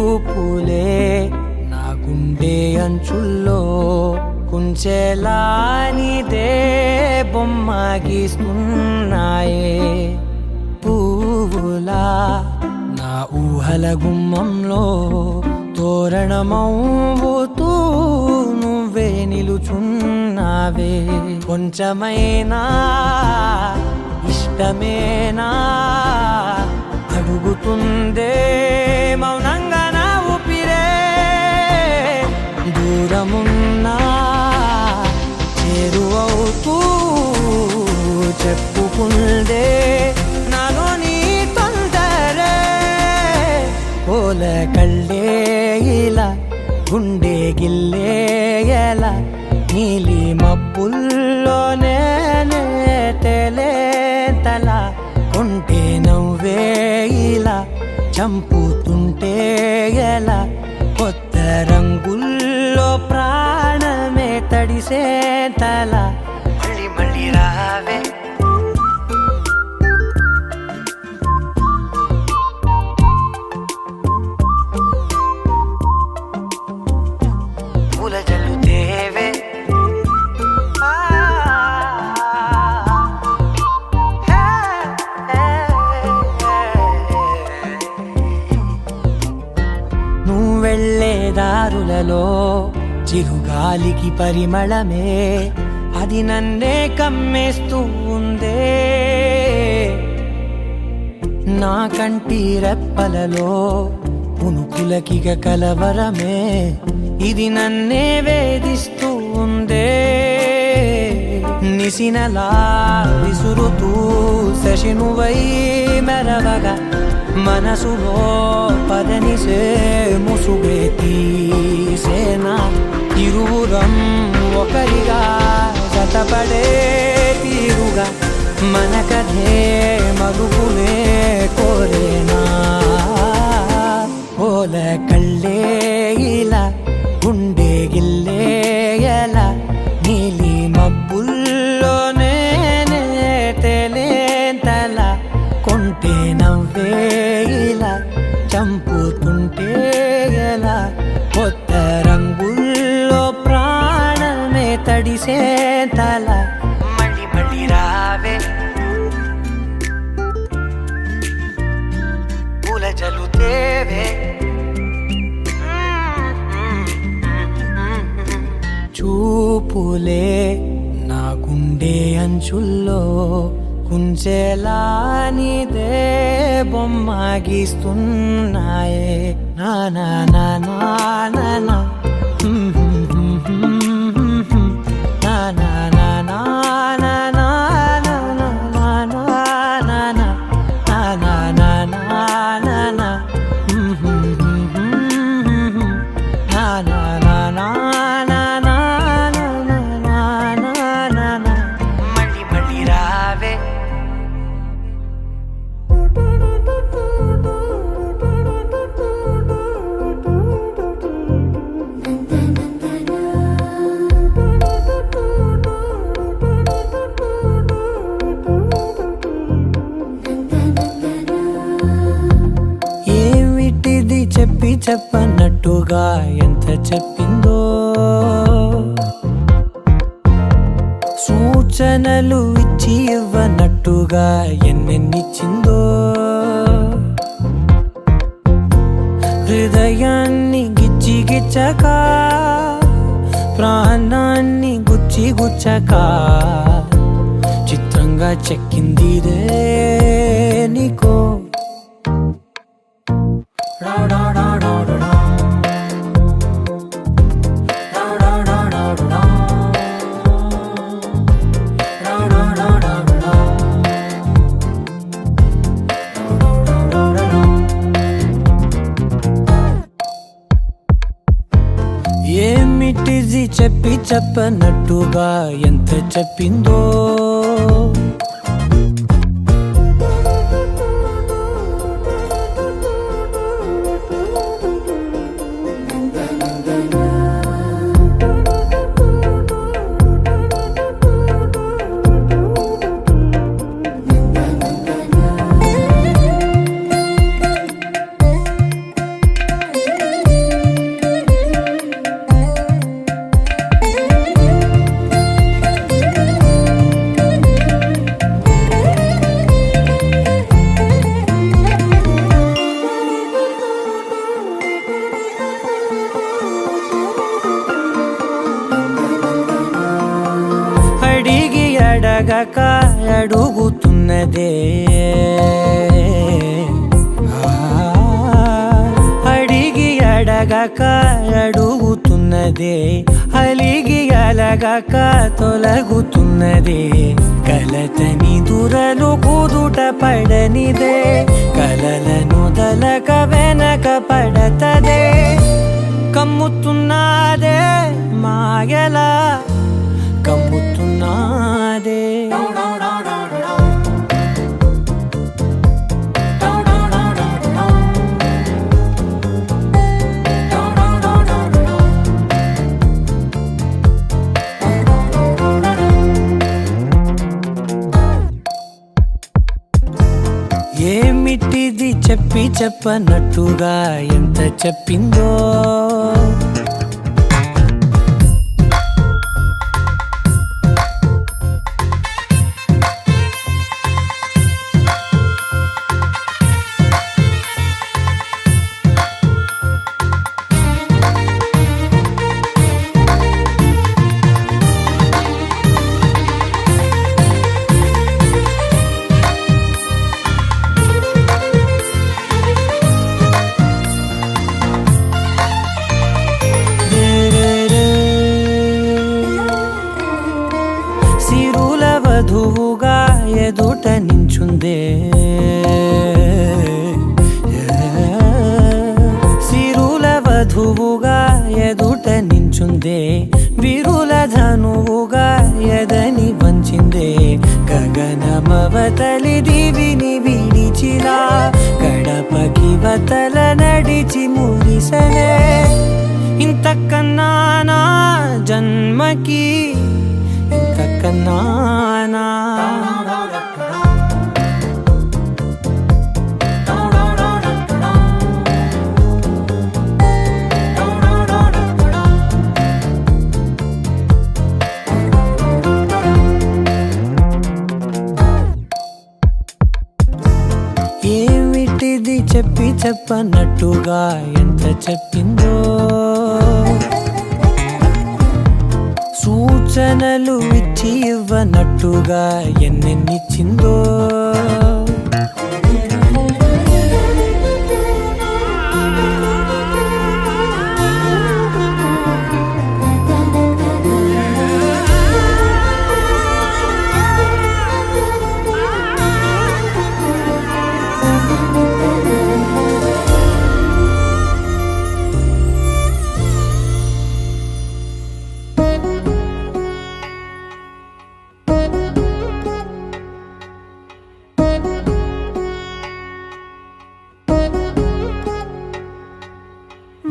చూపులే నా గుండె అంచుల్లో కుంచెలా నీదే బొమ్మ గీస్తున్నాయే పువ్వులా నా ఊహల గుమ్మంలో తోరణమవుతూ నువ్వే నిలుచున్నావే కొంచెమైనా ఇష్టమేనా అడుగుతుందే మౌనంగా నా ఊపిరే దూరమున్నా చేరువవుతూ చెప్పుకుందే నాలో నీ తొందరే పోల కళ్ళే ఇలా గుండె గిల్లే ఎలా నీలి మబ్బుల్లోనే తేలేంతల కొంటే నవ్వే ఇలా చంపుతుంటే ఎలా కొత్త రంగుల్లో ప్రాణమే తడిసేంతల మళ్ళీ మళ్ళీ రావే పూల జల్లుతేవే నువ్వు వెళ్ళే దారులలో చిరుగాలికి పరిమళమే అది నన్నే కమ్మేస్తూ ఉందే నా కంటి రెప్పలలో పునుకులకిగ కలవరమే ఇది నన్నే వేధిస్తూ ఉందే నిసినలా విసురుతూ శశినువై మెరవగా మనసులో పదనిసే ముసుగే తీసేనా ఇరువురం ఒకరిగా జతపడే తీరుగా మన కథే మరుగునే కోరేనా పోల కళ్ళే ఇలా గుండె గిల్లే ఎలా నీలి మబ్బుల్లోనే తేలేంతల కొంటే నవ్వే ఇలా చంపుతుంటే ఎలా కొత్త రంగుల్లో ప్రాణమే తడిసేంతల మళ్ళీ మళ్ళీ రావే పూల జల్లుతేవే చూపులే నా గుండె అంచుల్లో కుంచెలా నీదే బొమ్మ గీస్తున్నాయే నా నా నా నా నా నా నా నా నా నా నా నా మళ్ళీ మళ్ళీ రావే ఏమిటిది చెప్పి చెప్పన్నట్టుగా ఎంత చెప్పిందో సూచనలు ఇచ్చి ఇవ్వనట్టుగా ఎన్నెన్నిచ్చిందో హృదయాన్ని గిచ్చి గిచ్చక ప్రాణాన్ని గుచ్చి గుచ్చక చిత్రంగా చెక్కిందిదే నీకో ఏమిటిది చెప్పి చెప్పనట్టుగా ఎంత చెప్పిందో అడగక అడుగుతున్నదే అడిగి అడగక అడుగుతున్నదే అలిగి అలగక తొలగుతున్నదే కలతని దురలు కుదుట పడనిదే కలలను దలక వెనక పడతదే కమ్ముతున్నదే మాయలా కమ్ముతున్నదే ఏమిటిది చెప్పి చెప్పనట్టుగా ఎంత చెప్పిందో వధువుగా ఎదుట నించుందే సిరుల వధువుగా ఎదుట నించుందే విరుల ధనువుగా ఎదని వంచిందే గగనమవతలి దివిని విడిచిలా గడపకి వతల నడిచి మురిసనే ఇంతకన్నా నా జన్మకి ఇంతకన్నానా ఏమిటిది చెప్పి చెప్పనట్టుగా ఎంత చెప్పిందో సూచనలు ఇచ్చి ఇవ్వనట్టుగా ఎన్నెన్నిచ్చిందో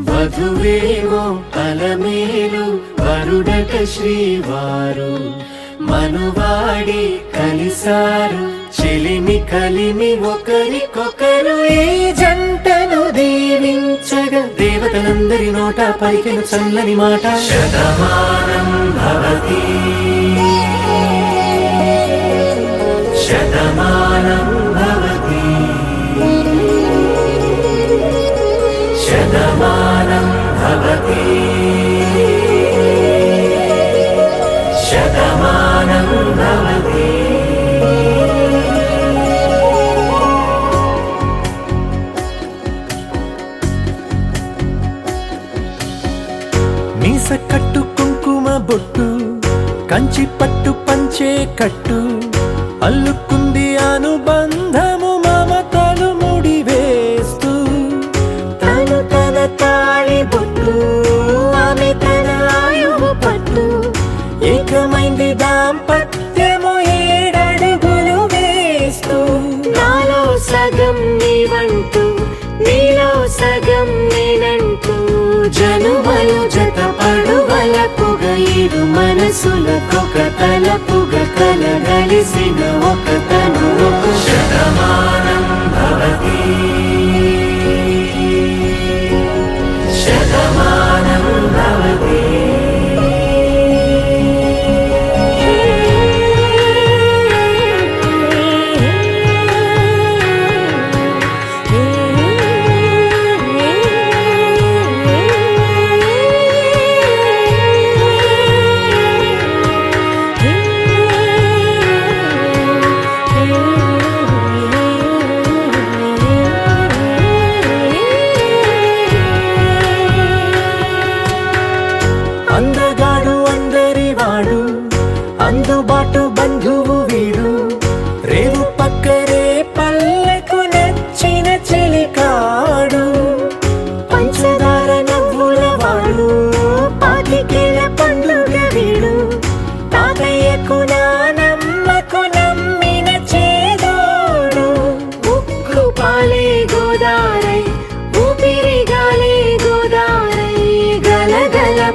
వధువేమో అలమేలు వరుడట శ్రీవారు మనువాడి కలిసారు చెలిమి కలిమి ఒకరికొకరు ఈ జంటను దీవించగా దేవతలందరి నోట పలికిన చల్లని మాట శతమానం భవతి శతమానం భవతి శతమానం భవతి శతమానం భవతి మీస కట్టు కుంకుమ బొట్టు కంచి పట్టు పంచే కట్టు అల్లుకుంది అనుబంధము మమతలు ముడివేస్తూ తను తన తాళి బొట్టు ఆమె తన ఆయువు పట్టు ఏకమైంది దాంపత్యము ఏడడుగులు వేస్తూ నాలో సగం నీవంటూ నీలో సగం నేనంటూ జనుమలు జత పడువలపుగ ఇరు మనసులకొక తలపుగ కలగలిసిన ఒక తను ఒక శతమానం భవతి శతమానం భవతి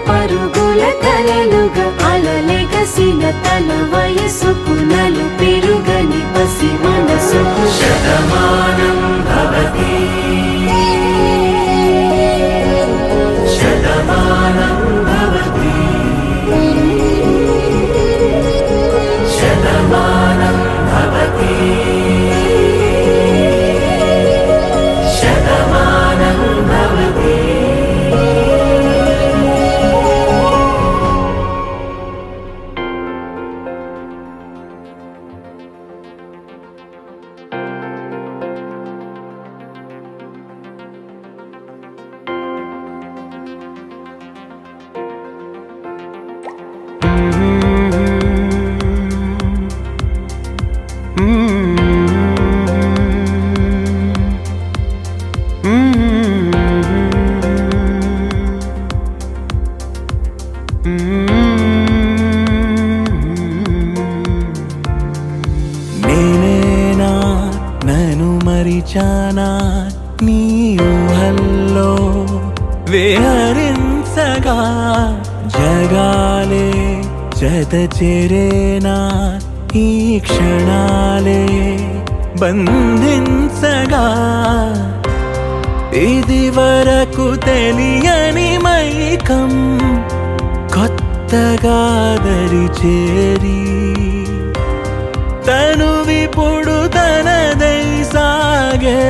పరుగుల కలలుగా అలలెగసిన తన వయసుకు నలు పెరుగని పసి మనసుకు శతమానం భవతి శతమానం భవతి శతమానం భవతి శతమానం భవతి. నేనేనా నన్ను మరిచానా నీ ఊహల్లో విహరించగా జగాలే జత చేరేనా ఈ క్షణాలే బంధించగా ఇది వరకు తెలియని మైకం కొత్తగా దరి చేరి తను విపుడు తనదై సాగే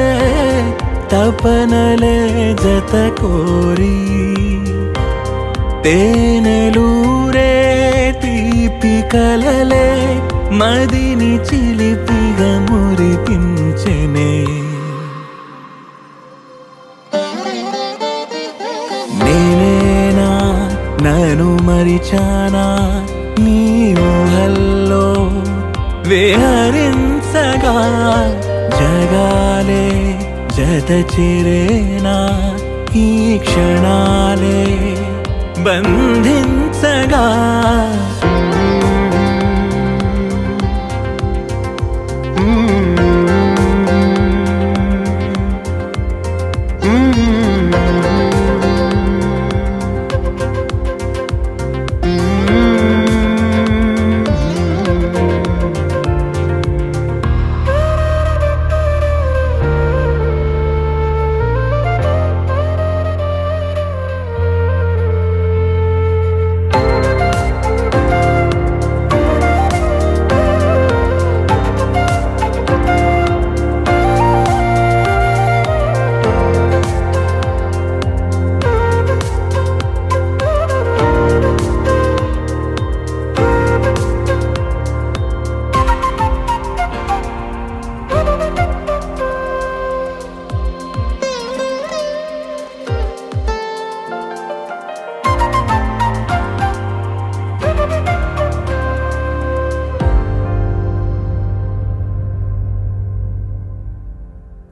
తపనలే జత కోరి తేనెలూరే తీపి కలలే మదిని చిలిపిగా మురిపించెనే నేనేనా నన్ను మరిచానా నీ ఊహల్లో విహరించగా జగాలే జత చేరేనా ఈ క్షణాలే బంధించగా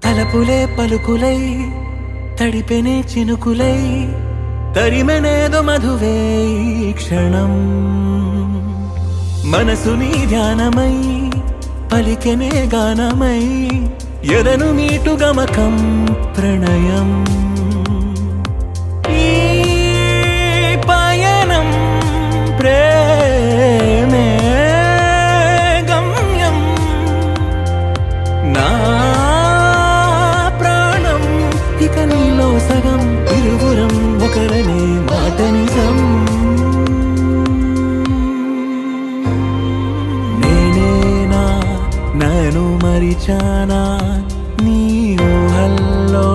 తలపులే పలుకులై తడిపెనే చినుకులై తరిమెనేదో మధువే ఈ క్షణం మనసుని ధ్యానమై పలికెనే గానమై ఎదను మీటు గమకం ప్రణయం ఈ పయనం ప్రేమే గమ్యం నా ఇక నీలో సగం ఇరువురం ఒకరనే మాట నిజం నేనేనా నన్ను మరిచానా నీ ఊహల్లో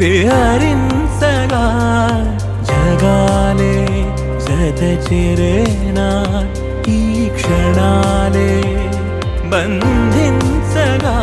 విహరించగా జగాలే జత చేరేనా ఈ క్షణాలే బంధించగా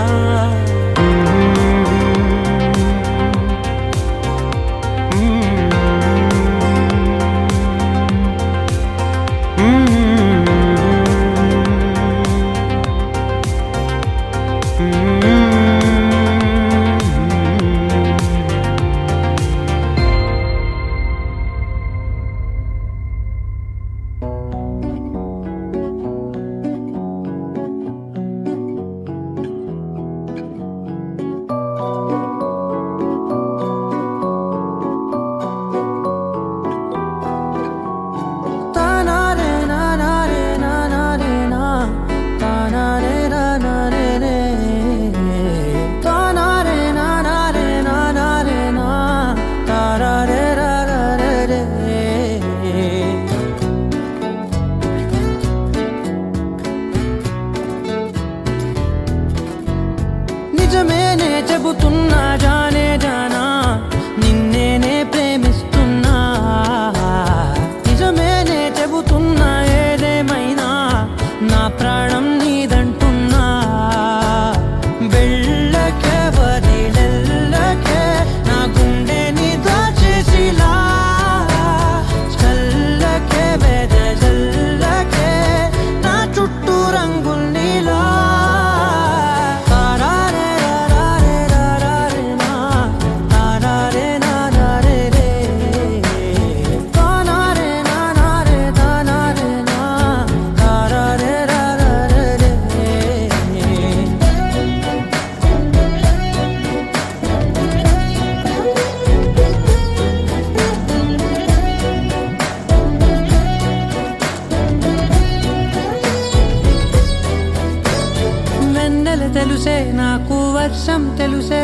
ఆకాశం తెలుసే,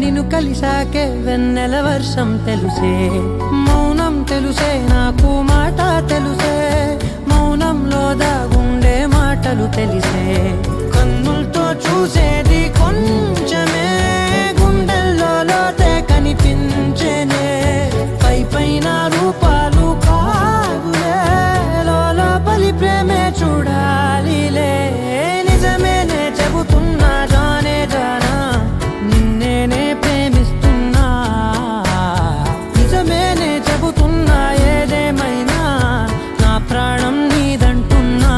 నిన్ను కలిసాకే వెన్నెల వర్షం తెలుసే. మౌనం తెలుసే నాకు మాట తెలుసే, మౌనంలో దాగుండే మాటలు తెలిసే. కన్నులతో చూసేది కొంచెమే, గుండెల్లో లోతే కనిపించేనే. పై పైన రూపాలు కాదులే, లోపలి ప్రేమే చూడాలిలే. నిజమేనే చెబుతున్నా జానే జానా, నిన్నేనే ప్రేమిస్తున్నా. నిజమేనే చెబుతున్నా ఏదేమైనా, నా ప్రాణం నీదంటున్నా.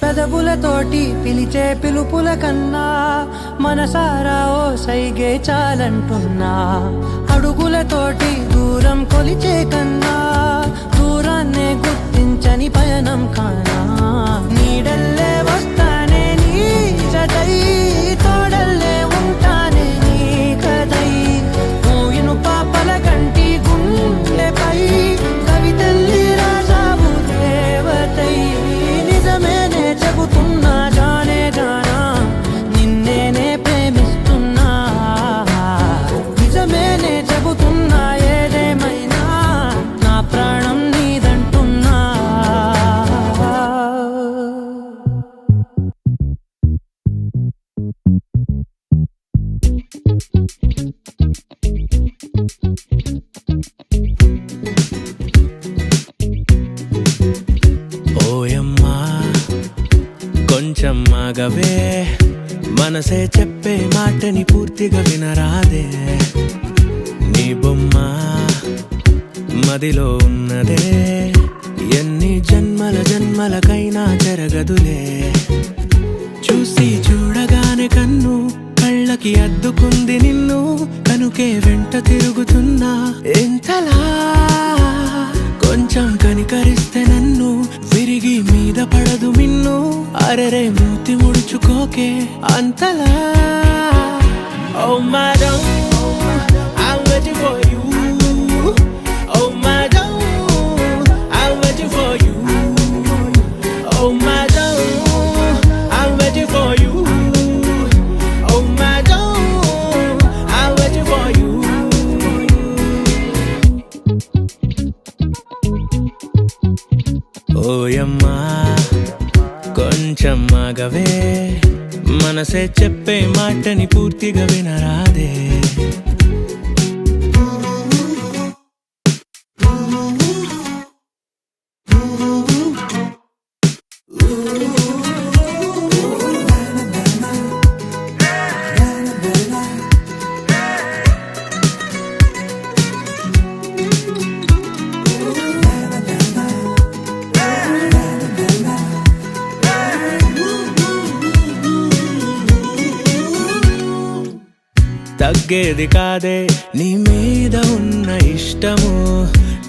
పెదవులతోటి పిలిచే పిలుపుల కన్నా, మనసారా ఓ సైగే చాలంటున్నా. అడుగులతోటి దూరం కొలిచే కన్నా, దూరాన్నే గుర్తించని పయనం కానా. నీడల్లే వస్తానే నీ జతై, తోడల్లే ఉంటానే నీ కథై. మోగిను పాపల కంటి గుండెపై, కవితల్లి రాసావు దేవతై. నిజమేనే చెబుతున్నా జానే జానా, నిన్నేనే ప్రేమిస్తున్నా. నిజమేనే చెబుతున్నా ఏదేమైనా, నా ప్రాణం నీదంటున్నా. ఓయమ్మా కొంచెం ఆగవే, మనసే చెప్పే మాటని పూర్తిగా వినరాదే. నీ బొమ్మ మదిలో ఉన్నదే, ఎన్ని జన్మలకైనా జరగదులే. చూసి చూడగానే కన్ను కళ్ళకి అద్దుకుంది నిన్ను, కనుకే వెంట తిరుగుతున్నా ఎంతలా. కొంచెం కనికరిస్తే నన్ను, విరిగి మీద పడదు మిన్ను. అరెరే మూతి ముడుచుకోకే అంతలా. Oh madam, I'm waiting for you. Oh madam, I'm waiting for you. Oh madam, I'm waiting for you. Oh madam, I'm waiting for you. ఓయమ్మా కొంచెం ఆగవే, మనసే చెప్పే మాటని పూర్తిగా వినరాదే. తగ్గేది కాదే నీ మీద ఉన్న ఇష్టము,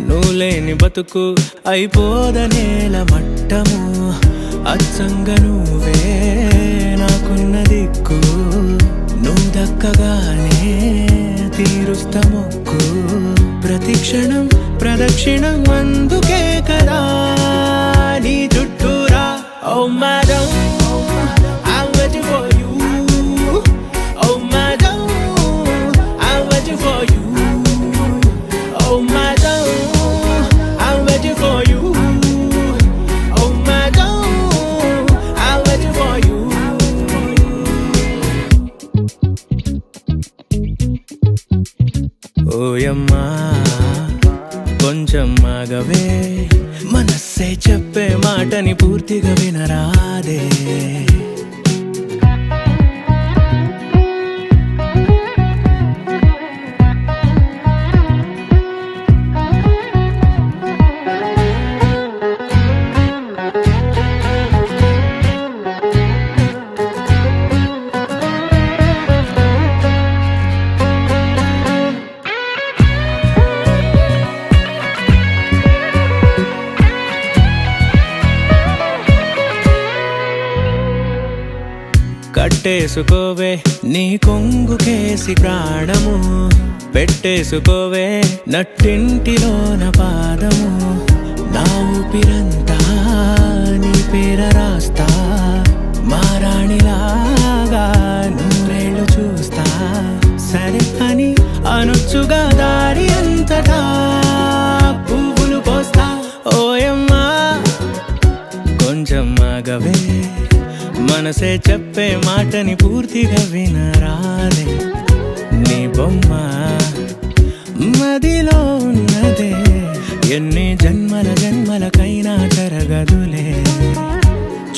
నువ్వు లేని బతుకు అయిపోదనేల మట్టము. అచ్చంగా నువ్వే నాకున్న దిక్కు, నువ్వు దక్కగానే తీరుస్తా మొక్కు. ప్రతి క్షణం ప్రదక్షిణం అందుకే కదా నీ చుట్టూరా. ఓ madam, I'm waiting for you. Oh madam, I'm waiting for you. Oh madam, I'm waiting for you. Oh madam, I'm waiting for you. ఓయమ్మా కొంచెం ఆగవే, మనస్సే చెప్పే మాటని పూర్తిగా వినరాదే. చుట్టేసుకోవే నీ కొంగుకేసి ప్రాణము పెట్టేసుకోవే నట్టింటిలోన పాదము నా ఊపిరంతా నీ పేర రాస్తా మారాణిలాగా నూరేళ్ళు చూస్తా సరే అని అనొచ్చుగా దారి అంతటా పువ్వులు పోస్తా ఓయమ్మా కొంచెం ఆగవే మనసే చెప్పే మాటని పూర్తిగా వినరాలే నీ బొమ్మ మదిలో ఉన్నదే ఎన్ని జన్మలకైనా జరగదులే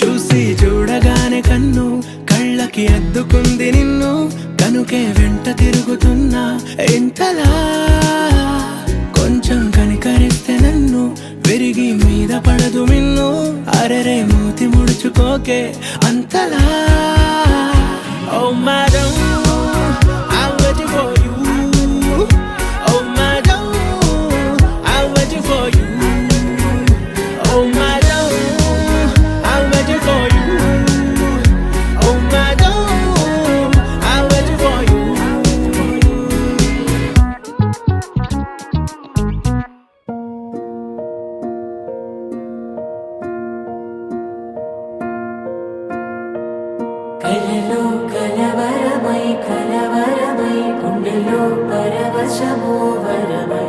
చూసి చూడగానే కన్ను కళ్ళకి అద్దుకుంది నిన్ను కనుకే వెంట తిరుగుతున్నా ఎంతలా కొంచెం కనికరిస్తే నన్ను విరిగి మీద పడదు మిన్ను అరెరే మూతి ముడుచుకోకే అంతలా ఓ madam I'm waiting for you oh madam I'm waiting for you oh madam I'm waiting for you oh madam I'm waiting for you కలలో కలవరమై కలవరమై గుండెలో పరవశమో వరమై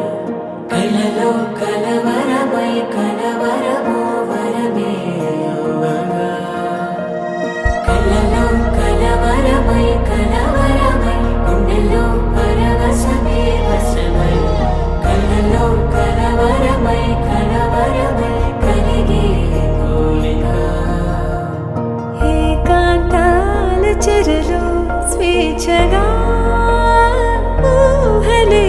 కలలో కలవరమై కలవరమో వరమే అవ్వగా కలలో కలవరమై కలవరమై గుండెలో పరవశమే వశమై కలలో కలవరమై కలవరమై కలిగే కోరిక ఏకాంతాల చెరలో స్వేచ్ఛగా ఊహలే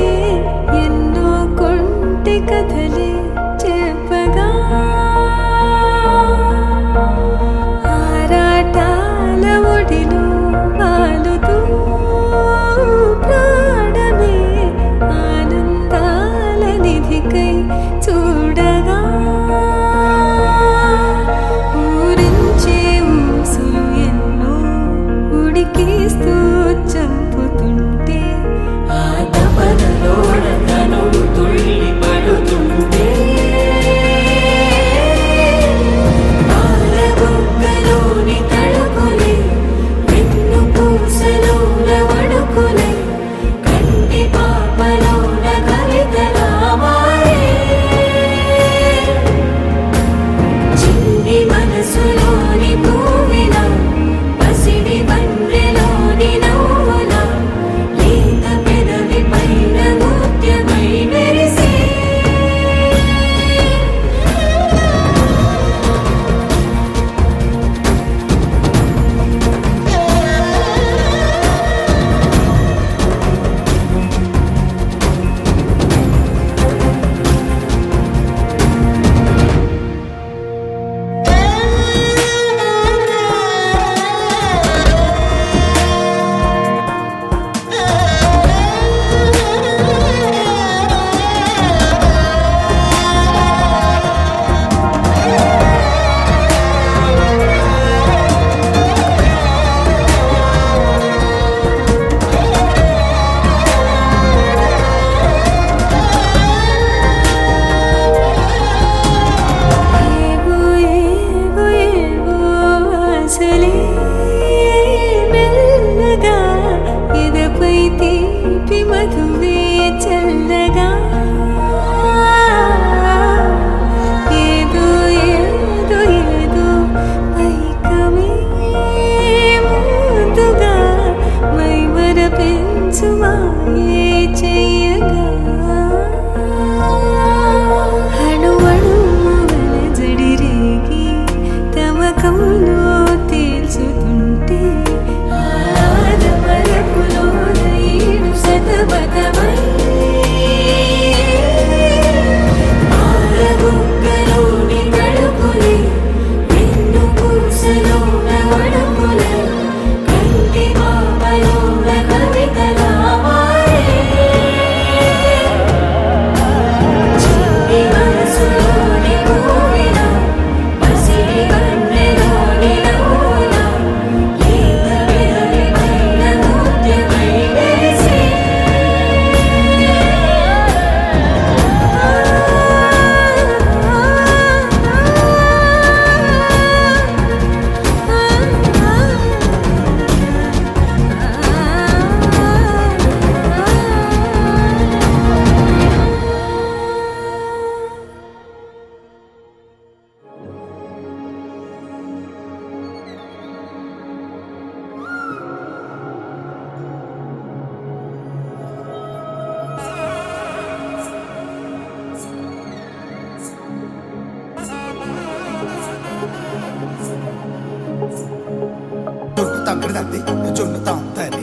తద్ది జొన్ను తాం తది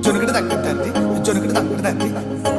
జొనుకుడు తగ్గ తద్ది జొనుకుడు తగ్గ తద్ది